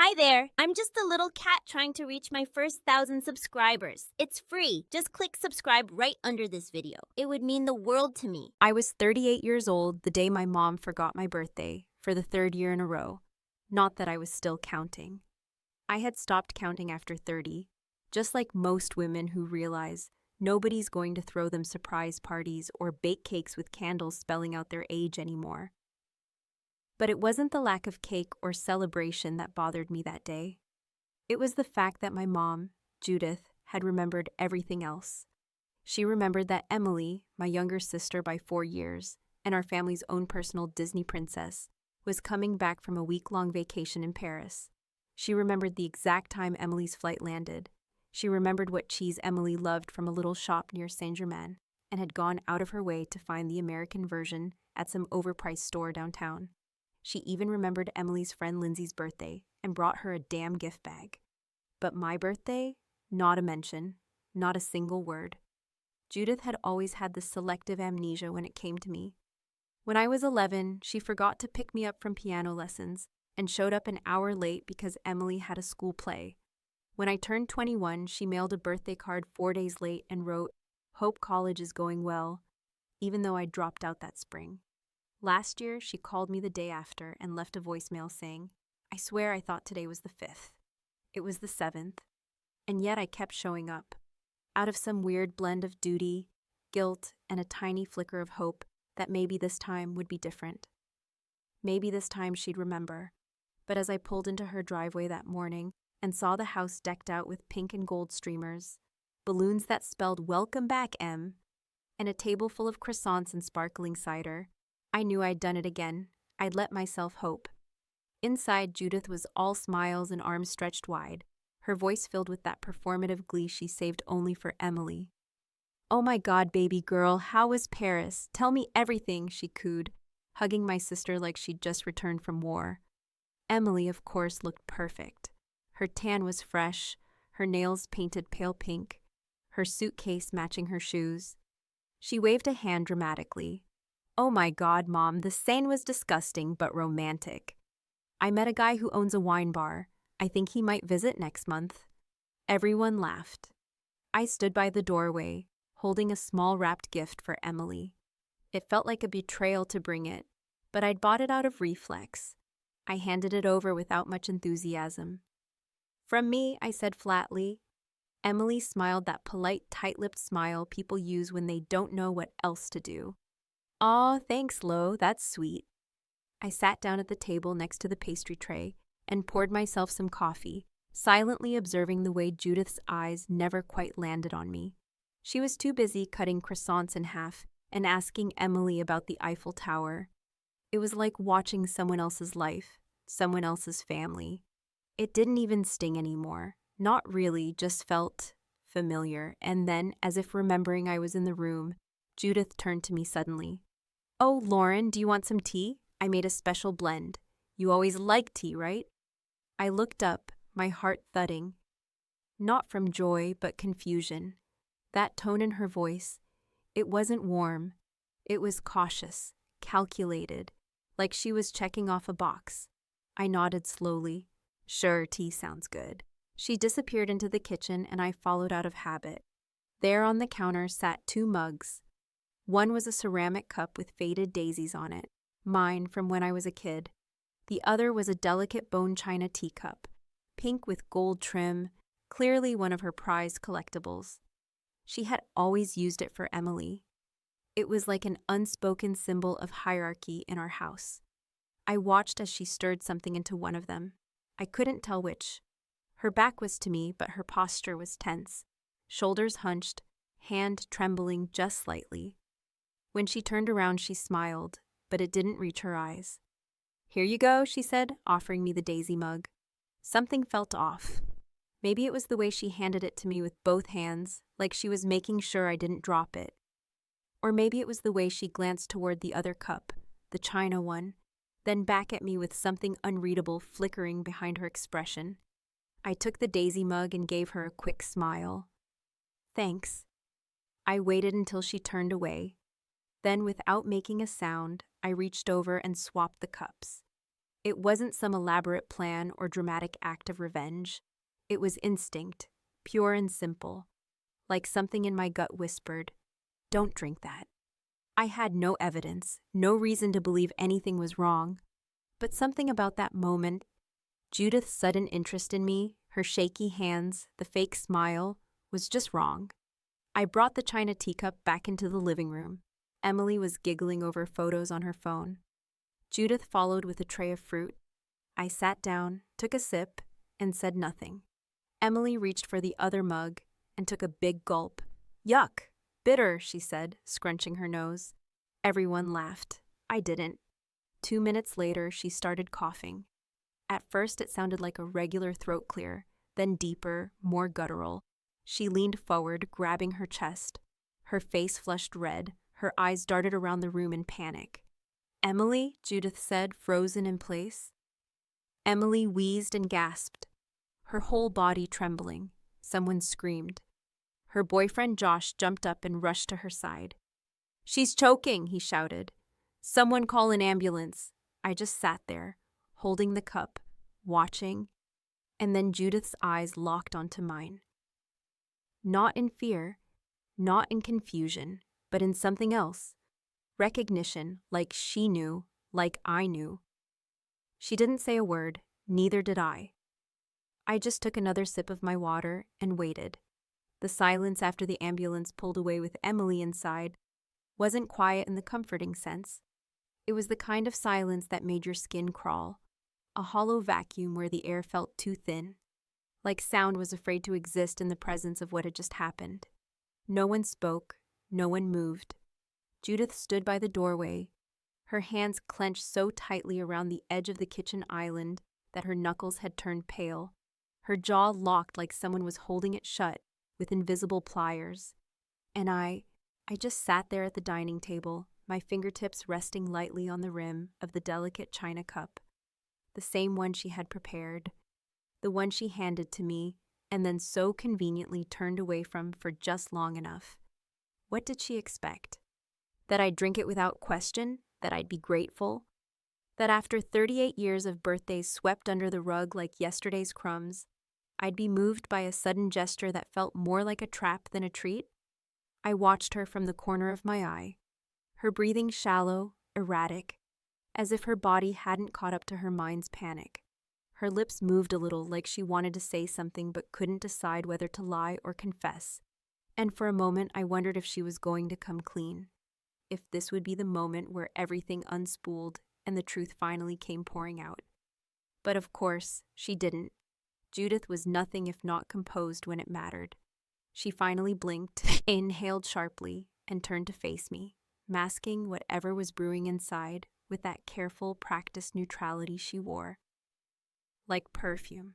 Hi there. I'm just a little cat trying to reach my first 1,000 subscribers. It's free. Just click subscribe right under this video. It would mean the world to me. I was 38 years old the day my mom forgot my birthday for the third year in a row. Not that I was still counting. I had stopped counting after 30, just like most women who realize nobody's going to throw them surprise parties or bake cakes with candles spelling out their age anymore. But it wasn't the lack of cake or celebration that bothered me that day. It was the fact that my mom, Judith, had remembered everything else. She remembered that Emily, my younger sister by 4 years, and our family's own personal Disney princess, was coming back from a week-long vacation in Paris. She remembered the exact time Emily's flight landed. She remembered what cheese Emily loved from a little shop near Saint-Germain and had gone out of her way to find the American version at some overpriced store downtown. She even remembered Emily's friend Lindsay's birthday and brought her a damn gift bag. But my birthday? Not a mention. Not a single word. Judith had always had this selective amnesia when it came to me. When I was 11, she forgot to pick me up from piano lessons and showed up an hour late because Emily had a school play. When I turned 21, she mailed a birthday card 4 days late and wrote, "Hope college is going well," even though I dropped out that spring. Last year, she called me the day after and left a voicemail saying, "I swear I thought today was the 5th. It was the 7th. And yet I kept showing up. Out of some weird blend of duty, guilt, and a tiny flicker of hope that maybe this time would be different. Maybe this time she'd remember. But as I pulled into her driveway that morning and saw the house decked out with pink and gold streamers, balloons that spelled "Welcome back, Em," and a table full of croissants and sparkling cider, I knew I'd done it again. I'd let myself hope. Inside, Judith was all smiles and arms stretched wide, her voice filled with that performative glee she saved only for Emily. "Oh my God, baby girl, how was Paris? Tell me everything," she cooed, hugging my sister like she'd just returned from war. Emily, of course, looked perfect. Her tan was fresh, her nails painted pale pink, her suitcase matching her shoes. She waved a hand dramatically. "Oh my God, Mom, the Seine was disgusting but romantic. I met a guy who owns a wine bar. I think he might visit next month." Everyone laughed. I stood by the doorway, holding a small wrapped gift for Emily. It felt like a betrayal to bring it, but I'd bought it out of reflex. I handed it over without much enthusiasm. "From me," I said flatly. Emily smiled that polite, tight-lipped smile people use when they don't know what else to do. "Aw, thanks, Lo, that's sweet." I sat down at the table next to the pastry tray and poured myself some coffee, silently observing the way Judith's eyes never quite landed on me. She was too busy cutting croissants in half and asking Emily about the Eiffel Tower. It was like watching someone else's life, someone else's family. It didn't even sting anymore. Not really, just felt familiar. And then, as if remembering I was in the room, Judith turned to me suddenly. "Oh, Lauren, do you want some tea? I made a special blend. You always like tea, right?" I looked up, my heart thudding. Not from joy, but confusion. That tone in her voice, it wasn't warm. It was cautious, calculated, like she was checking off a box. I nodded slowly. "Sure, tea sounds good." She disappeared into the kitchen and I followed out of habit. There on the counter sat 2 mugs. One was a ceramic cup with faded daisies on it, mine from when I was a kid. The other was a delicate bone china teacup, pink with gold trim, clearly one of her prized collectibles. She had always used it for Emily. It was like an unspoken symbol of hierarchy in our house. I watched as she stirred something into one of them. I couldn't tell which. Her back was to me, but her posture was tense, shoulders hunched, hand trembling just slightly. When she turned around, she smiled, but it didn't reach her eyes. "Here you go," she said, offering me the daisy mug. Something felt off. Maybe it was the way she handed it to me with both hands, like she was making sure I didn't drop it. Or maybe it was the way she glanced toward the other cup, the china one, then back at me with something unreadable flickering behind her expression. I took the daisy mug and gave her a quick smile. "Thanks." I waited until she turned away. Then, without making a sound, I reached over and swapped the cups. It wasn't some elaborate plan or dramatic act of revenge. It was instinct, pure and simple, like something in my gut whispered, "Don't drink that." I had no evidence, no reason to believe anything was wrong, but something about that moment, Judith's sudden interest in me, her shaky hands, the fake smile, was just wrong. I brought the china teacup back into the living room. Emily was giggling over photos on her phone. Judith followed with a tray of fruit. I sat down, took a sip, and said nothing. Emily reached for the other mug and took a big gulp. "Yuck! Bitter," she said, scrunching her nose. Everyone laughed. I didn't. 2 minutes later, she started coughing. At first, it sounded like a regular throat clear, then deeper, more guttural. She leaned forward, grabbing her chest. Her face flushed red. Her eyes darted around the room in panic. "Emily," Judith said, frozen in place. Emily wheezed and gasped, her whole body trembling. Someone screamed. Her boyfriend Josh jumped up and rushed to her side. "She's choking," he shouted. "Someone call an ambulance." I just sat there, holding the cup, watching, and then Judith's eyes locked onto mine. Not in fear, not in confusion, but in something else. Recognition, like she knew, like I knew. She didn't say a word, neither did I. I just took another sip of my water and waited. The silence after the ambulance pulled away with Emily inside wasn't quiet in the comforting sense. It was the kind of silence that made your skin crawl, a hollow vacuum where the air felt too thin, like sound was afraid to exist in the presence of what had just happened. No one spoke, no one moved. Judith stood by the doorway, her hands clenched so tightly around the edge of the kitchen island that her knuckles had turned pale, her jaw locked like someone was holding it shut with invisible pliers. And I just sat there at the dining table, my fingertips resting lightly on the rim of the delicate china cup, the same one she had prepared, the one she handed to me and then so conveniently turned away from for just long enough. What did she expect? That I'd drink it without question? That I'd be grateful? That after 38 years of birthdays swept under the rug like yesterday's crumbs, I'd be moved by a sudden gesture that felt more like a trap than a treat? I watched her from the corner of my eye, her breathing shallow, erratic, as if her body hadn't caught up to her mind's panic. Her lips moved a little like she wanted to say something but couldn't decide whether to lie or confess. And for a moment I wondered if she was going to come clean. If this would be the moment where everything unspooled and the truth finally came pouring out. But of course, she didn't. Judith was nothing if not composed when it mattered. She finally blinked, inhaled sharply, and turned to face me, masking whatever was brewing inside with that careful, practiced neutrality she wore. Like perfume.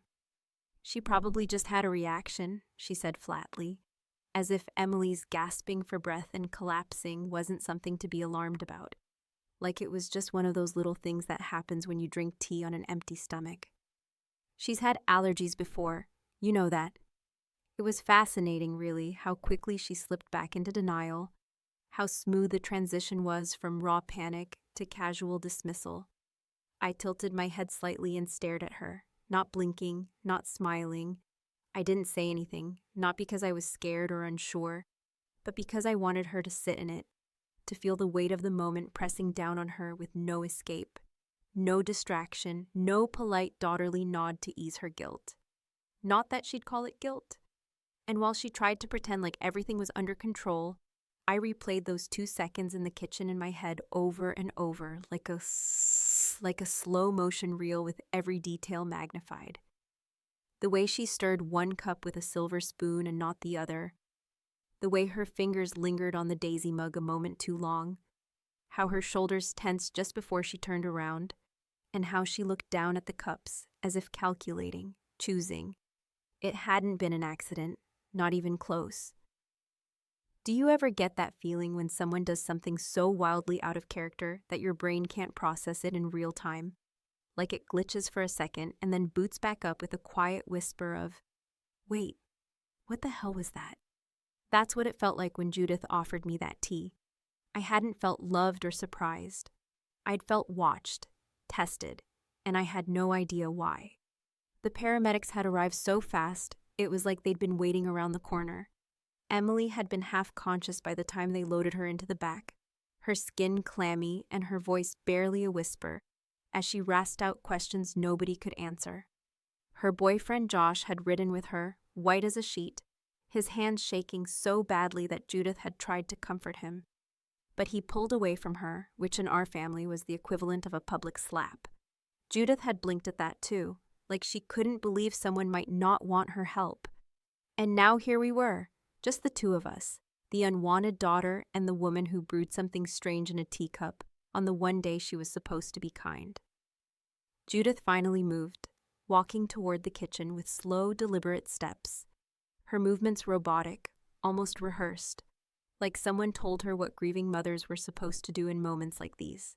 "She probably just had a reaction," she said flatly, as if Emily's gasping for breath and collapsing wasn't something to be alarmed about. Like it was just one of those little things that happens when you drink tea on an empty stomach. "She's had allergies before, you know that." It was fascinating, really, how quickly she slipped back into denial, how smooth the transition was from raw panic to casual dismissal. I tilted my head slightly and stared at her, not blinking, not smiling. I didn't say anything, not because I was scared or unsure, but because I wanted her to sit in it, to feel the weight of the moment pressing down on her with no escape, no distraction, no polite daughterly nod to ease her guilt. Not that she'd call it guilt. And while she tried to pretend like everything was under control, I replayed those 2 seconds in the kitchen in my head over and over, like a slow motion reel with every detail magnified. The way she stirred one cup with a silver spoon and not the other. The way her fingers lingered on the daisy mug a moment too long. How her shoulders tensed just before she turned around. And how she looked down at the cups, as if calculating, choosing. It hadn't been an accident, not even close. Do you ever get that feeling when someone does something so wildly out of character that your brain can't process it in real time? Like it glitches for a second and then boots back up with a quiet whisper of, "Wait, what the hell was that?" That's what it felt like when Judith offered me that tea. I hadn't felt loved or surprised. I'd felt watched, tested, and I had no idea why. The paramedics had arrived so fast, it was like they'd been waiting around the corner. Emily had been half conscious by the time they loaded her into the back, her skin clammy and her voice barely a whisper, as she rasped out questions nobody could answer. Her boyfriend Josh had ridden with her, white as a sheet, his hands shaking so badly that Judith had tried to comfort him. But he pulled away from her, which in our family was the equivalent of a public slap. Judith had blinked at that too, like she couldn't believe someone might not want her help. And now here we were, just the two of us, the unwanted daughter and the woman who brewed something strange in a teacup on the one day she was supposed to be kind. Judith finally moved, walking toward the kitchen with slow, deliberate steps. Her movements robotic, almost rehearsed, like someone told her what grieving mothers were supposed to do in moments like these.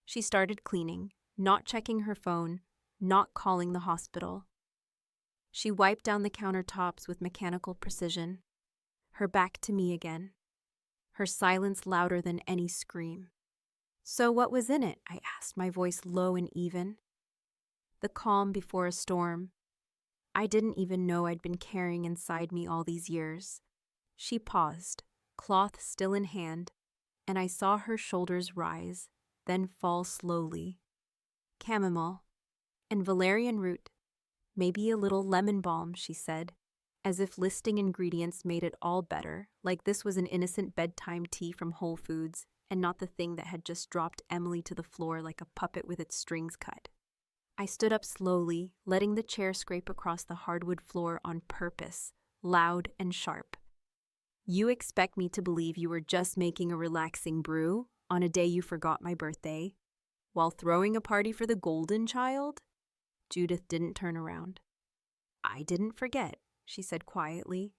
She started cleaning, not checking her phone, not calling the hospital. She wiped down the countertops with mechanical precision, her back to me again, her silence louder than any scream. "So what was in it?" I asked, my voice low and even. The calm before a storm. I didn't even know I'd been carrying inside me all these years. She paused, cloth still in hand, and I saw her shoulders rise, then fall slowly. Chamomile and valerian root, maybe a little lemon balm, she said, as if listing ingredients made it all better, like this was an innocent bedtime tea from Whole Foods and not the thing that had just dropped Emily to the floor like a puppet with its strings cut. I stood up slowly, letting the chair scrape across the hardwood floor on purpose, loud and sharp. "You expect me to believe you were just making a relaxing brew on a day you forgot my birthday, while throwing a party for the golden child?" Judith didn't turn around. "I didn't forget," she said quietly.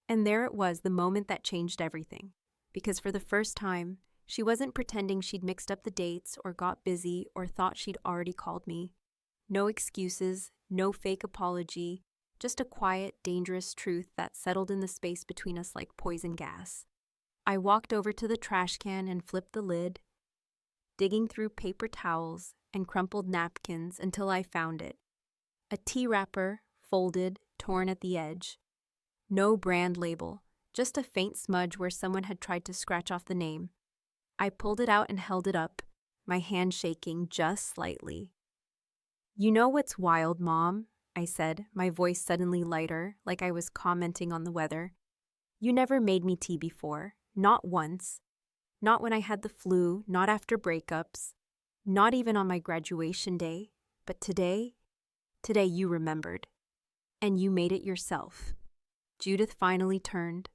And there it was, the moment that changed everything. Because for the first time, she wasn't pretending she'd mixed up the dates or got busy or thought she'd already called me. No excuses, no fake apology, just a quiet, dangerous truth that settled in the space between us like poison gas. I walked over to the trash can and flipped the lid, digging through paper towels and crumpled napkins until I found it. A tea wrapper, folded, torn at the edge. No brand label, just a faint smudge where someone had tried to scratch off the name. I pulled it out and held it up, my hand shaking just slightly. "You know what's wild, Mom?" I said, my voice suddenly lighter, like I was commenting on the weather. "You never made me tea before, not once. Not when I had the flu, not after breakups, not even on my graduation day. But today you remembered. And you made it yourself." Judith finally turned,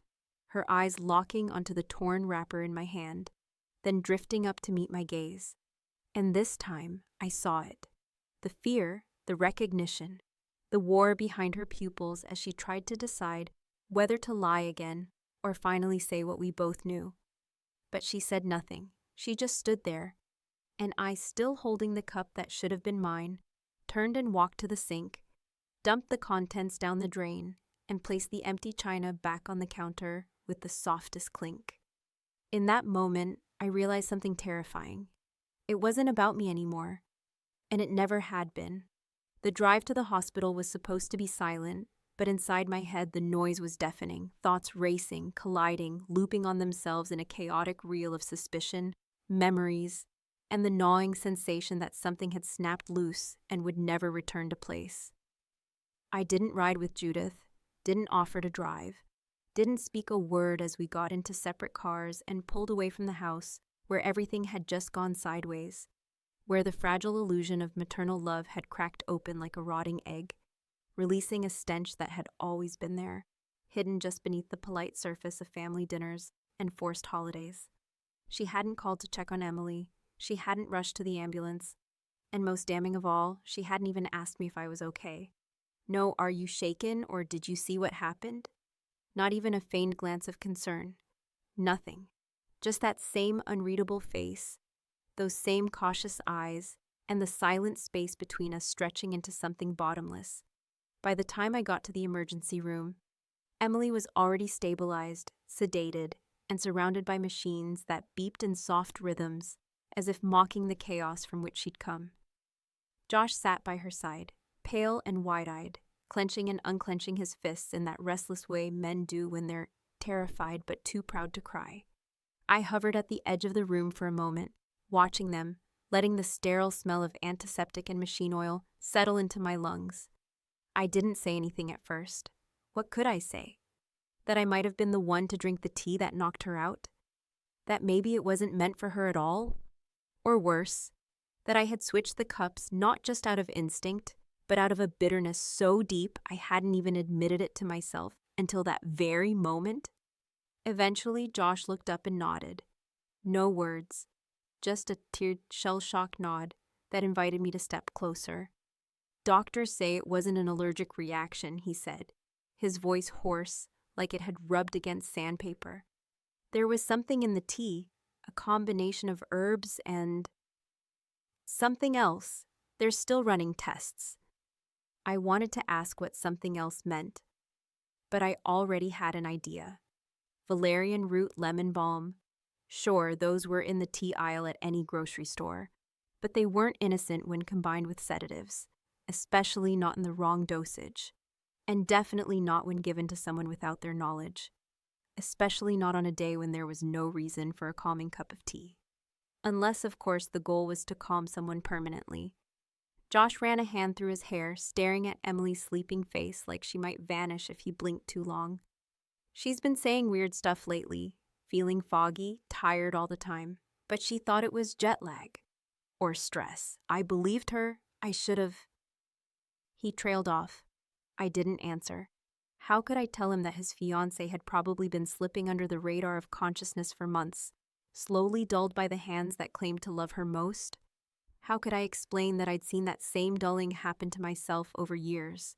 her eyes locking onto the torn wrapper in my hand, then drifting up to meet my gaze. And this time, I saw it. The fear, the recognition, the war behind her pupils as she tried to decide whether to lie again or finally say what we both knew. But she said nothing. She just stood there. And I, still holding the cup that should have been mine, turned and walked to the sink, dumped the contents down the drain, and placed the empty china back on the counter with the softest clink. In that moment, I realized something terrifying. It wasn't about me anymore, and it never had been. The drive to the hospital was supposed to be silent, but inside my head the noise was deafening, thoughts racing, colliding, looping on themselves in a chaotic reel of suspicion, memories, and the gnawing sensation that something had snapped loose and would never return to place. I didn't ride with Judith, didn't offer to drive, didn't speak a word as we got into separate cars and pulled away from the house where everything had just gone sideways, where the fragile illusion of maternal love had cracked open like a rotting egg, releasing a stench that had always been there, hidden just beneath the polite surface of family dinners and forced holidays. She hadn't called to check on Emily, she hadn't rushed to the ambulance, and most damning of all, she hadn't even asked me if I was okay. No, "Are you shaken?" or "Did you see what happened?" Not even a feigned glance of concern. Nothing. Just that same unreadable face, those same cautious eyes, and the silent space between us stretching into something bottomless. By the time I got to the emergency room, Emily was already stabilized, sedated, and surrounded by machines that beeped in soft rhythms, as if mocking the chaos from which she'd come. Josh sat by her side, pale and wide-eyed, clenching and unclenching his fists in that restless way men do when they're terrified but too proud to cry. I hovered at the edge of the room for a moment, watching them, letting the sterile smell of antiseptic and machine oil settle into my lungs. I didn't say anything at first. What could I say? That I might have been the one to drink the tea that knocked her out? That maybe it wasn't meant for her at all? Or worse, that I had switched the cups not just out of instinct, but out of a bitterness so deep I hadn't even admitted it to myself until that very moment? Eventually, Josh looked up and nodded. No words, just a teared, shell-shocked nod that invited me to step closer. Doctors say it wasn't an allergic reaction, he said, his voice hoarse, like it had rubbed against sandpaper. There was something in the tea, a combination of herbs and something else. They're still running tests. I wanted to ask what something else meant, but I already had an idea. Valerian root lemon balm. Sure, those were in the tea aisle at any grocery store, but they weren't innocent when combined with sedatives, especially not in the wrong dosage, and definitely not when given to someone without their knowledge, especially not on a day when there was no reason for a calming cup of tea. Unless, of course, the goal was to calm someone permanently. Josh ran a hand through his hair, staring at Emily's sleeping face like she might vanish if he blinked too long. She's been saying weird stuff lately, feeling foggy, tired all the time, but she thought it was jet lag. Or stress. I believed her. I should have. He trailed off. I didn't answer. How could I tell him that his fiancée had probably been slipping under the radar of consciousness for months, slowly dulled by the hands that claimed to love her most? How could I explain that I'd seen that same dulling happen to myself over years?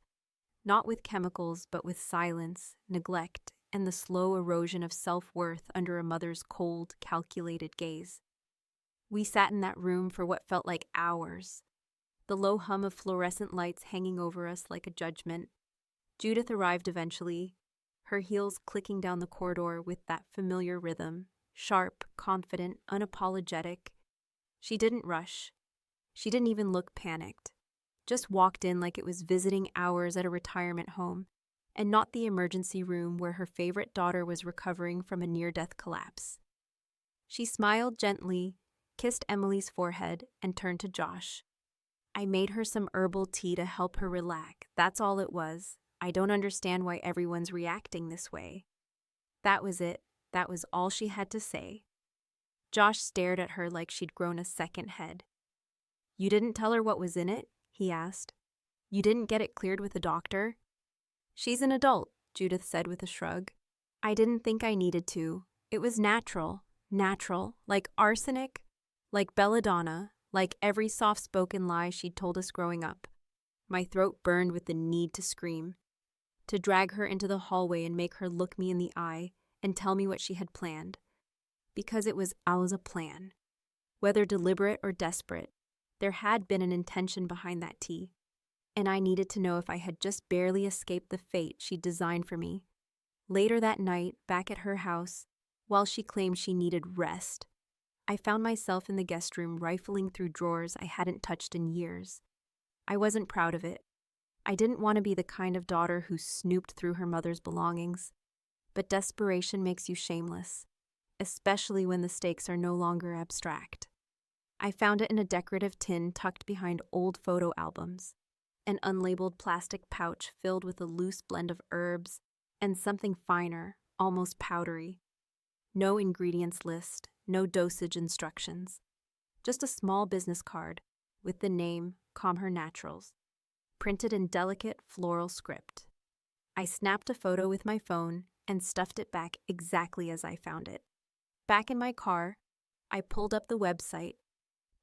Not with chemicals, but with silence, neglect, and the slow erosion of self-worth under a mother's cold, calculated gaze. We sat in that room for what felt like hours, the low hum of fluorescent lights hanging over us like a judgment. Judith arrived eventually, her heels clicking down the corridor with that familiar rhythm, sharp, confident, unapologetic. She didn't rush. She didn't even look panicked. Just walked in like it was visiting hours at a retirement home, and not the emergency room where her favorite daughter was recovering from a near-death collapse. She smiled gently, kissed Emily's forehead, and turned to Josh. I made her some herbal tea to help her relax. That's all it was. I don't understand why everyone's reacting this way. That was it. That was all she had to say. Josh stared at her like she'd grown a second head. You didn't tell her what was in it? He asked. You didn't get it cleared with a doctor? She's an adult, Judith said with a shrug. I didn't think I needed to. It was natural, like arsenic, like belladonna, like every soft-spoken lie she'd told us growing up. My throat burned with the need to scream, to drag her into the hallway and make her look me in the eye and tell me what she had planned. Because it was always a plan. Whether deliberate or desperate, there had been an intention behind that tea. And I needed to know if I had just barely escaped the fate she'd designed for me. Later that night, back at her house, while she claimed she needed rest, I found myself in the guest room rifling through drawers I hadn't touched in years. I wasn't proud of it. I didn't want to be the kind of daughter who snooped through her mother's belongings. But desperation makes you shameless, especially when the stakes are no longer abstract. I found it in a decorative tin tucked behind old photo albums. An unlabeled plastic pouch filled with a loose blend of herbs and something finer, almost powdery. No ingredients list, no dosage instructions. Just a small business card with the name Calm Her Naturals, printed in delicate floral script. I snapped a photo with my phone and stuffed it back exactly as I found it. Back in my car, I pulled up the website.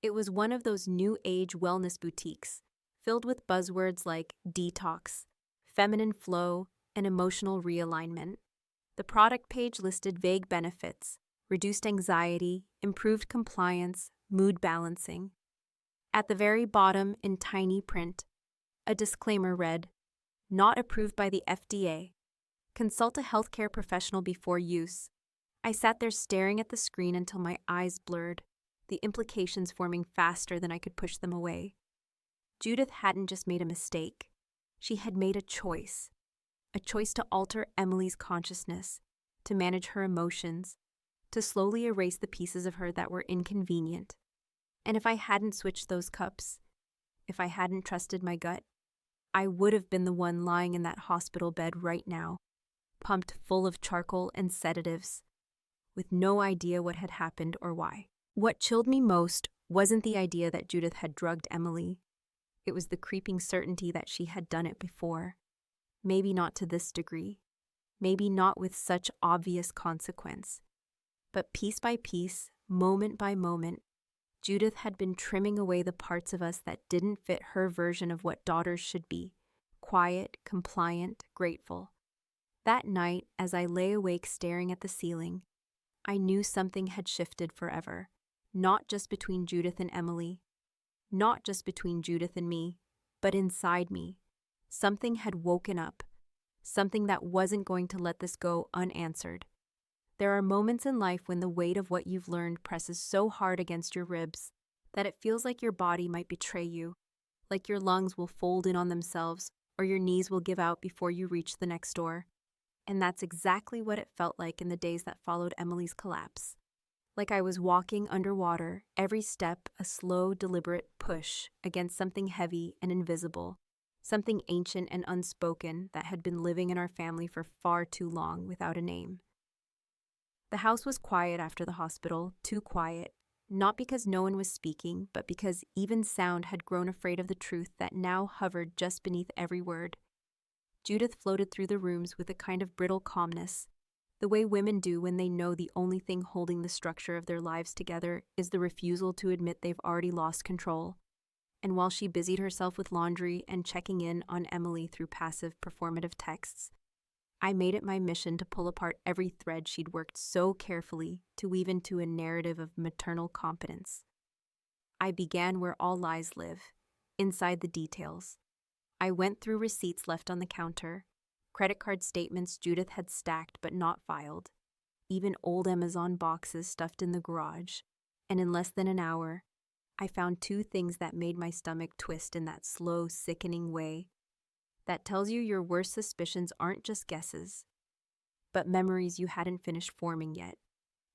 It was one of those new age wellness boutiques, filled with buzzwords like detox, feminine flow, and emotional realignment. The product page listed vague benefits, reduced anxiety, improved compliance, mood balancing. At the very bottom, in tiny print, a disclaimer read, "Not approved by the FDA. Consult a healthcare professional before use." I sat there staring at the screen until my eyes blurred, the implications forming faster than I could push them away. Judith hadn't just made a mistake. She had made a choice to alter Emily's consciousness, to manage her emotions, to slowly erase the pieces of her that were inconvenient. And if I hadn't switched those cups, if I hadn't trusted my gut, I would have been the one lying in that hospital bed right now, pumped full of charcoal and sedatives, with no idea what had happened or why. What chilled me most wasn't the idea that Judith had drugged Emily. It was the creeping certainty that she had done it before. Maybe not to this degree. Maybe not with such obvious consequence. But piece by piece, moment by moment, Judith had been trimming away the parts of us that didn't fit her version of what daughters should be: quiet, compliant, grateful. That night, as I lay awake staring at the ceiling, I knew something had shifted forever. Not just between Judith and Emily, not just between Judith and me, but inside me. Something had woken up, something that wasn't going to let this go unanswered. There are moments in life when the weight of what you've learned presses so hard against your ribs that it feels like your body might betray you, like your lungs will fold in on themselves or your knees will give out before you reach the next door. And that's exactly what it felt like in the days that followed Emily's collapse. Like I was walking underwater, every step a slow, deliberate push against something heavy and invisible, something ancient and unspoken that had been living in our family for far too long without a name. The house was quiet after the hospital, too quiet, not because no one was speaking, but because even sound had grown afraid of the truth that now hovered just beneath every word. Judith floated through the rooms with a kind of brittle calmness, the way women do when they know the only thing holding the structure of their lives together is the refusal to admit they've already lost control. And while she busied herself with laundry and checking in on Emily through passive, performative texts, I made it my mission to pull apart every thread she'd worked so carefully to weave into a narrative of maternal competence. I began where all lies live, inside the details. I went through receipts left on the counter, credit card statements Judith had stacked but not filed, even old Amazon boxes stuffed in the garage, and in less than an hour, I found two things that made my stomach twist in that slow, sickening way that tells you your worst suspicions aren't just guesses, but memories you hadn't finished forming yet.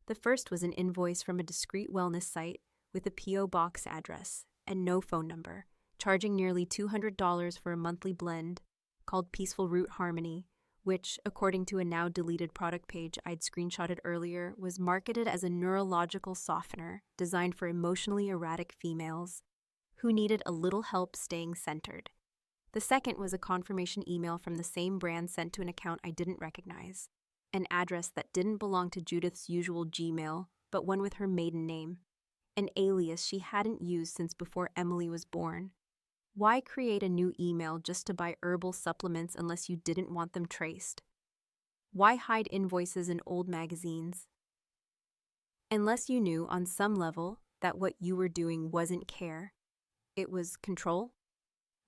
The first was an invoice from a discreet wellness site with a P.O. box address and no phone number, charging nearly $200 for a monthly blend called Peaceful Root Harmony, which, according to a now-deleted product page I'd screenshotted earlier, was marketed as a neurological softener designed for emotionally erratic females who needed a little help staying centered. The second was a confirmation email from the same brand sent to an account I didn't recognize, an address that didn't belong to Judith's usual Gmail, but one with her maiden name, an alias she hadn't used since before Emily was born. Why create a new email just to buy herbal supplements unless you didn't want them traced? Why hide invoices in old magazines? Unless you knew on some level that what you were doing wasn't care, it was control.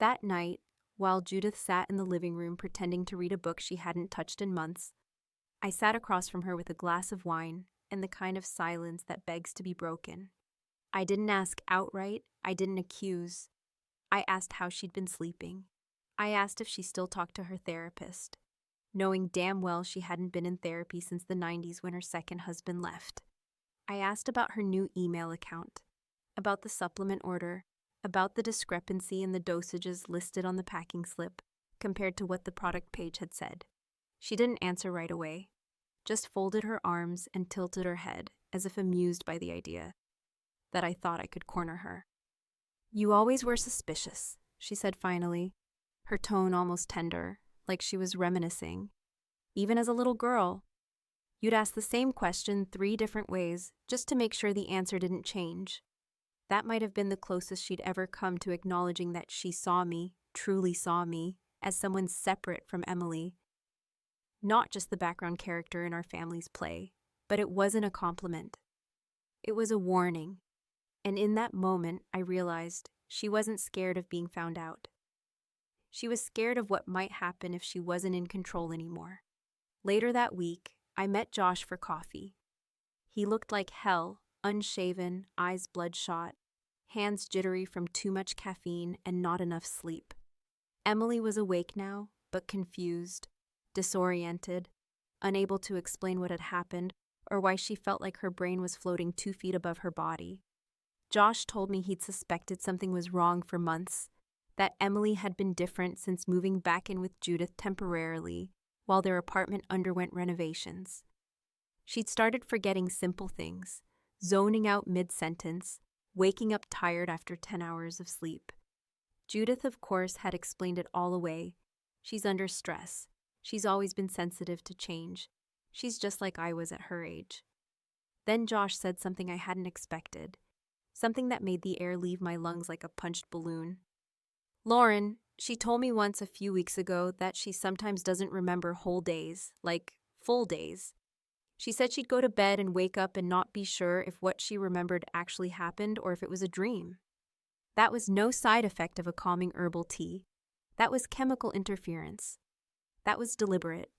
That night, while Judith sat in the living room pretending to read a book she hadn't touched in months, I sat across from her with a glass of wine and the kind of silence that begs to be broken. I didn't ask outright, I didn't accuse. I asked how she'd been sleeping. I asked if she still talked to her therapist, knowing damn well she hadn't been in therapy since the 90s when her second husband left. I asked about her new email account, about the supplement order, about the discrepancy in the dosages listed on the packing slip compared to what the product page had said. She didn't answer right away, just folded her arms and tilted her head as if amused by the idea that I thought I could corner her. "You always were suspicious," she said finally, her tone almost tender, like she was reminiscing. "Even as a little girl, you'd ask the same question 3 different ways just to make sure the answer didn't change." That might have been the closest she'd ever come to acknowledging that she saw me, truly saw me, as someone separate from Emily. Not just the background character in our family's play, but it wasn't a compliment. It was a warning. And in that moment, I realized she wasn't scared of being found out. She was scared of what might happen if she wasn't in control anymore. Later that week, I met Josh for coffee. He looked like hell, unshaven, eyes bloodshot, hands jittery from too much caffeine and not enough sleep. Emily was awake now, but confused, disoriented, unable to explain what had happened or why she felt like her brain was floating 2 feet above her body. Josh told me he'd suspected something was wrong for months, that Emily had been different since moving back in with Judith temporarily while their apartment underwent renovations. She'd started forgetting simple things, zoning out mid-sentence, waking up tired after 10 hours of sleep. Judith, of course, had explained it all away. She's under stress. She's always been sensitive to change. She's just like I was at her age. Then Josh said something I hadn't expected, something that made the air leave my lungs like a punched balloon. Lauren, she told me once a few weeks ago that she sometimes doesn't remember whole days, like full days. She said she'd go to bed and wake up and not be sure if what she remembered actually happened or if it was a dream. That was no side effect of a calming herbal tea. That was chemical interference. That was deliberate.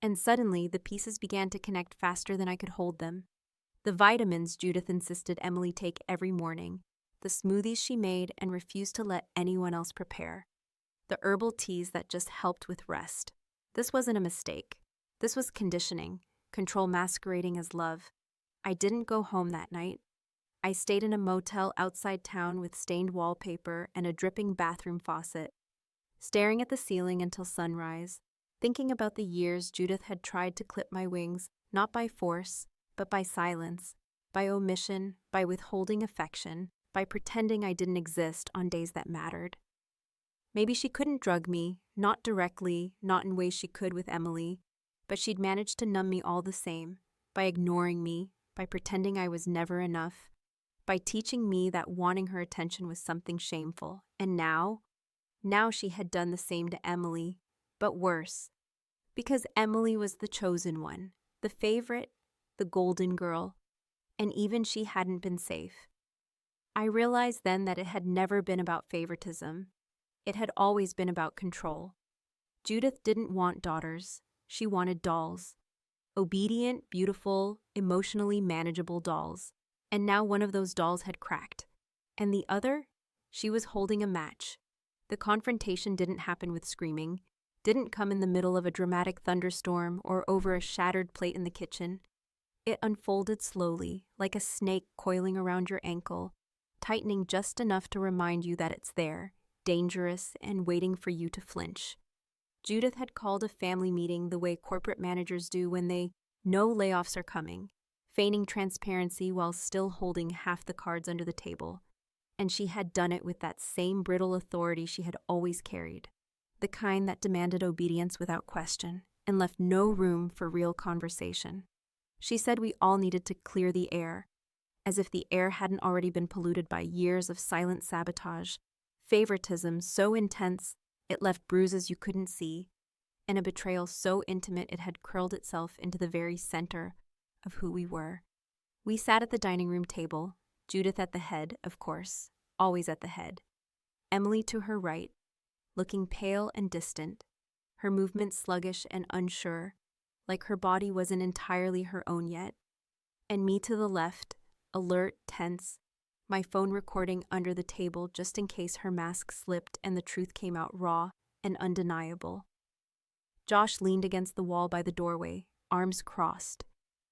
And suddenly, the pieces began to connect faster than I could hold them. The vitamins Judith insisted Emily take every morning, the smoothies she made and refused to let anyone else prepare, the herbal teas that just helped with rest. This wasn't a mistake. This was conditioning, control masquerading as love. I didn't go home that night. I stayed in a motel outside town with stained wallpaper and a dripping bathroom faucet, staring at the ceiling until sunrise, thinking about the years Judith had tried to clip my wings, not by force, but by silence, by omission, by withholding affection, by pretending I didn't exist on days that mattered. Maybe she couldn't drug me, not directly, not in ways she could with Emily, but she'd managed to numb me all the same, by ignoring me, by pretending I was never enough, by teaching me that wanting her attention was something shameful. And now she had done the same to Emily, but worse, because Emily was the chosen one, the favorite, the golden girl, and even she hadn't been safe. I realized then that it had never been about favoritism. It had always been about control. Judith didn't want daughters. She wanted dolls. Obedient, beautiful, emotionally manageable dolls. And now one of those dolls had cracked. And the other? She was holding a match. The confrontation didn't happen with screaming, didn't come in the middle of a dramatic thunderstorm or over a shattered plate in the kitchen. It unfolded slowly, like a snake coiling around your ankle, tightening just enough to remind you that it's there, dangerous and waiting for you to flinch. Judith had called a family meeting the way corporate managers do when they know layoffs are coming, feigning transparency while still holding half the cards under the table. And she had done it with that same brittle authority she had always carried, the kind that demanded obedience without question and left no room for real conversation. She said we all needed to clear the air, as if the air hadn't already been polluted by years of silent sabotage, favoritism so intense it left bruises you couldn't see, and a betrayal so intimate it had curled itself into the very center of who we were. We sat at the dining room table, Judith at the head, of course, always at the head, Emily to her right, looking pale and distant, her movements sluggish and unsure, like her body wasn't entirely her own yet, and me to the left, alert, tense, my phone recording under the table just in case her mask slipped and the truth came out raw and undeniable. Josh leaned against the wall by the doorway, arms crossed,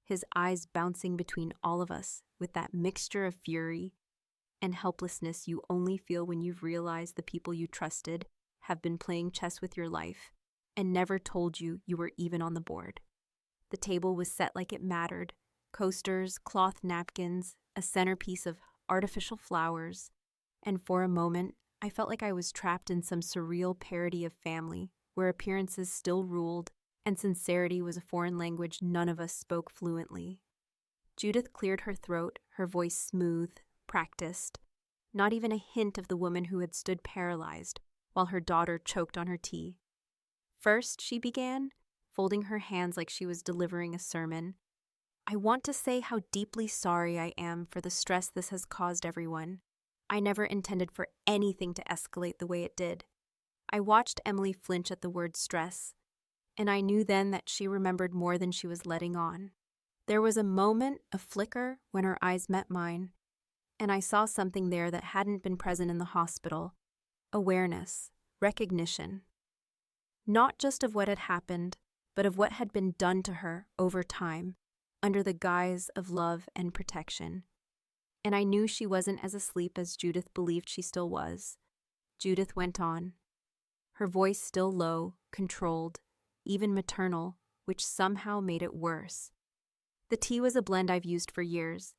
his eyes bouncing between all of us with that mixture of fury and helplessness you only feel when you've realized the people you trusted have been playing chess with your life and never told you you were even on the board. The table was set like it mattered, coasters, cloth napkins, a centerpiece of artificial flowers, and for a moment, I felt like I was trapped in some surreal parody of family, where appearances still ruled, and sincerity was a foreign language none of us spoke fluently. Judith cleared her throat, her voice smooth, practiced, not even a hint of the woman who had stood paralyzed, while her daughter choked on her tea. First, she began, folding her hands like she was delivering a sermon. I want to say how deeply sorry I am for the stress this has caused everyone. I never intended for anything to escalate the way it did. I watched Emily flinch at the word stress, and I knew then that she remembered more than she was letting on. There was a moment, a flicker, when her eyes met mine, And I saw something there that hadn't been present in the hospital. Awareness, recognition. Not just of what had happened, but of what had been done to her over time, under the guise of love and protection. And I knew she wasn't as asleep as Judith believed she still was. Judith went on, her voice still low, controlled, even maternal, which somehow made it worse. The tea was a blend I've used for years.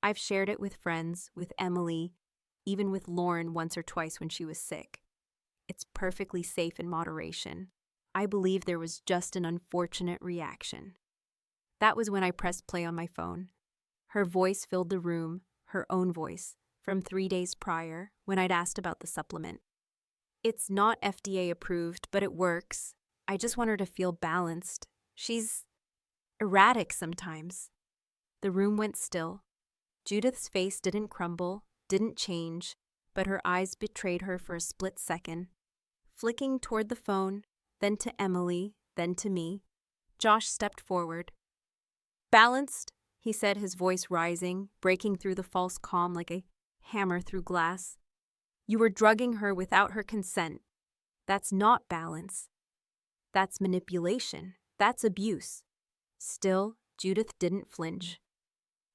I've shared it with friends, with Emily, even with Lauren once or twice when she was sick. It's perfectly safe in moderation. I believe there was just an unfortunate reaction. That was when I pressed play on my phone. Her voice filled the room, her own voice, from 3 days prior when I'd asked about the supplement. It's not FDA approved, but it works. I just want her to feel balanced. She's erratic sometimes. The room went still. Judith's face didn't crumble, didn't change, but her eyes betrayed her for a split second. Flicking toward the phone, then to Emily, then to me, Josh stepped forward. "Balanced?" he said, his voice rising, breaking through the false calm like a hammer through glass. "You were drugging her without her consent. That's not balance. That's manipulation. That's abuse." Still, Judith didn't flinch.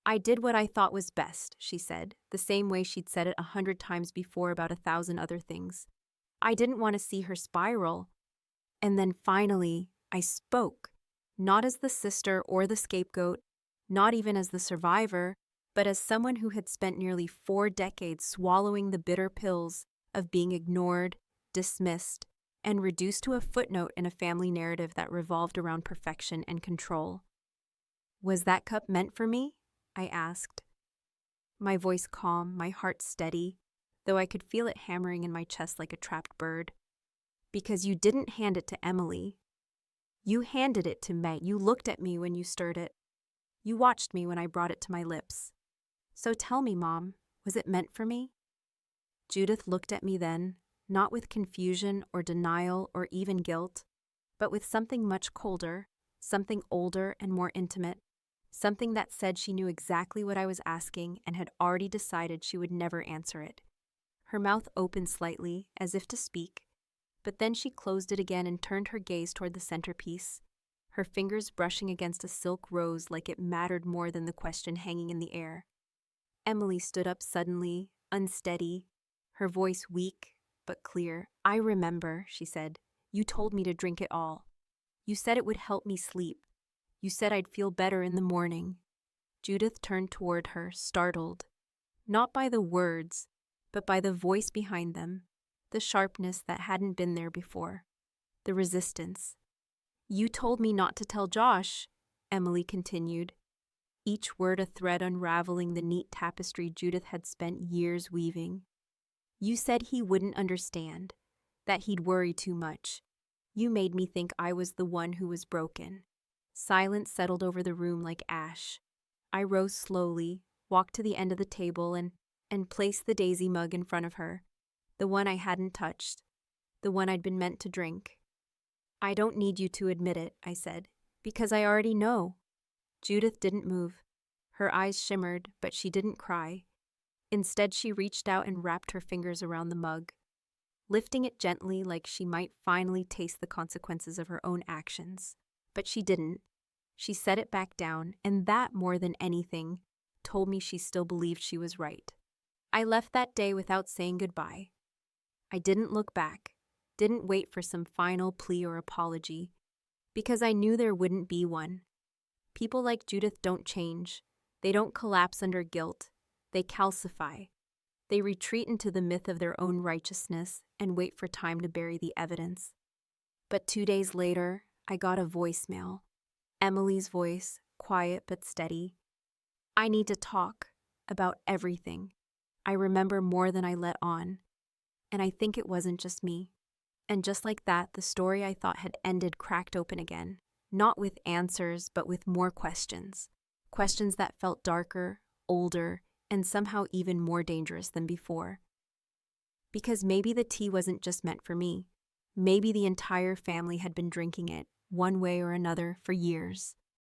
"I did what I thought was best," she said, the same way she'd said it 100 times before about 1,000 other things. "I didn't want to see her spiral." And then finally, I spoke, not as the sister or the scapegoat, not even as the survivor, but as someone who had spent nearly 4 decades swallowing the bitter pills of being ignored, dismissed, and reduced to a footnote in a family narrative that revolved around perfection and control. "Was that cup meant for me?" I asked. My voice calm, my heart steady, though I could feel it hammering in my chest like a trapped bird. "Because you didn't hand it to Emily. You handed it to Meg. You looked at me when you stirred it. You watched me when I brought it to my lips. So tell me, Mom, was it meant for me?" Judith looked at me then, not with confusion or denial or even guilt, but with something much colder, something older and more intimate, something that said she knew exactly what I was asking and had already decided she would never answer it. Her mouth opened slightly, as if to speak, but then she closed it again and turned her gaze toward the centerpiece, her fingers brushing against a silk rose like it mattered more than the question hanging in the air. Emily stood up suddenly, unsteady, her voice weak but clear. "I remember," she said. "You told me to drink it all. You said it would help me sleep. You said I'd feel better in the morning." Judith turned toward her, startled, not by the words, but by the voice behind them, the sharpness that hadn't been there before, the resistance. "You told me not to tell Josh," Emily continued, each word a thread unraveling the neat tapestry Judith had spent years weaving. "You said he wouldn't understand, that he'd worry too much. You made me think I was the one who was broken." Silence settled over the room like ash. I rose slowly, walked to the end of the table and placed the daisy mug in front of her, the one I hadn't touched, the one I'd been meant to drink. "I don't need you to admit it," I said, "because I already know." Judith didn't move. Her eyes shimmered, but she didn't cry. Instead, she reached out and wrapped her fingers around the mug, lifting it gently like she might finally taste the consequences of her own actions. But she didn't. She set it back down, and that, more than anything, told me she still believed she was right. I left that day without saying goodbye. I didn't look back, didn't wait for some final plea or apology, because I knew there wouldn't be one. People like Judith don't change. They don't collapse under guilt. They calcify. They retreat into the myth of their own righteousness and wait for time to bury the evidence. But 2 days later, I got a voicemail. Emily's voice, quiet but steady. "I need to talk about everything. I remember more than I let on. And I think it wasn't just me." And just like that, the story I thought had ended cracked open again, not with answers, but with more questions. Questions that felt darker, older, and somehow even more dangerous than before. Because maybe the tea wasn't just meant for me. Maybe the entire family had been drinking it, one way or another, for years.